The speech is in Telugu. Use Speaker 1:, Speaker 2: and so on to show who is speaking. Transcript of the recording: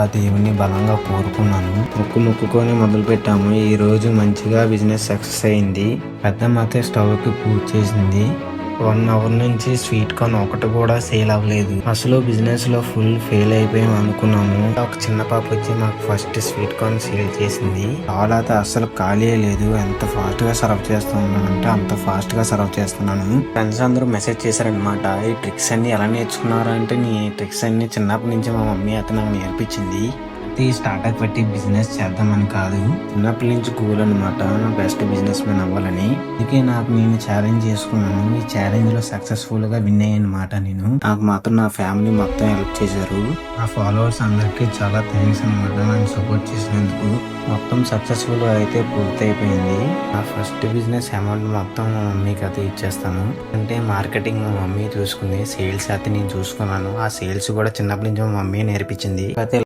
Speaker 1: ఆ దేవుణ్ణి బలంగా కోరుకున్నాను. మొక్కుకొని మొదలు పెట్టాము. ఈ రోజు మంచిగా బిజినెస్ సక్సెస్ అయింది. పెద్దమ్మ అయితే స్టవ్ కి పూజ చేసింది. 1 అవర్ నుంచి స్వీట్ కార్న్ ఒకటి కూడా సేల్ అవ్వలేదు. అసలు బిజినెస్ లో ఫుల్ ఫెయిల్ అయిపోయాం అనుకున్నాము. ఒక చిన్న పాప వచ్చి మాకు ఫస్ట్ స్వీట్ కార్న్ సేల్ చేసింది. స్టాల్ అయితే అసలు ఖాళీ లేదు. ఎంత ఫాస్ట్ గా సర్వ్ చేస్తున్నానంటే అంత ఫాస్ట్ గా సర్వ్ చేస్తున్నాను. ఫ్రెండ్స్ అందరూ మెసేజ్ చేశారనమాట, ఈ ట్రిక్స్ అన్ని ఎలా నేర్చుకున్నారు అంటే, నీ ట్రిక్స్ అన్ని చిన్నప్పటి నుంచి మా మమ్మీ అయితే నాకు నేర్పించింది. స్టార్టప్ పెట్టి బిజినెస్ చేద్దామని కాదు, చిన్నప్పటి నుంచి గోల్ అనమాట, బెస్ట్ బిజినెస్ మ్యాన్ అవ్వాలని. అందుకే నాకు నేను ఛాలెంజ్ చేసుకున్నాను. ఈ ఛాలెంజ్ లో సక్సెస్ఫుల్ గా విన్ అయ్యానమాట. నాకు మాత్రం నా ఫ్యామిలీ మొత్తం హెల్ప్ చేశారు. నా ఫాలోవర్స్ అందరికి చాలా థ్యాంక్స్ అనమాట, నన్ను సపోర్ట్ చేసినందుకు. మొత్తం సక్సెస్ఫుల్ గా అయితే పూర్తి అయిపోయింది. నా ఫస్ట్ బిజినెస్ అమౌంట్ మొత్తం మా మమ్మీకి అయితే ఇచ్చేస్తాను. అంటే మార్కెటింగ్ మా మమ్మీ చూసుకుంది, సేల్స్ అయితే నేను చూసుకున్నాను. ఆ సేల్స్ కూడా చిన్నప్పటి నుంచి మా మమ్మీ నేర్పించింది. అయితే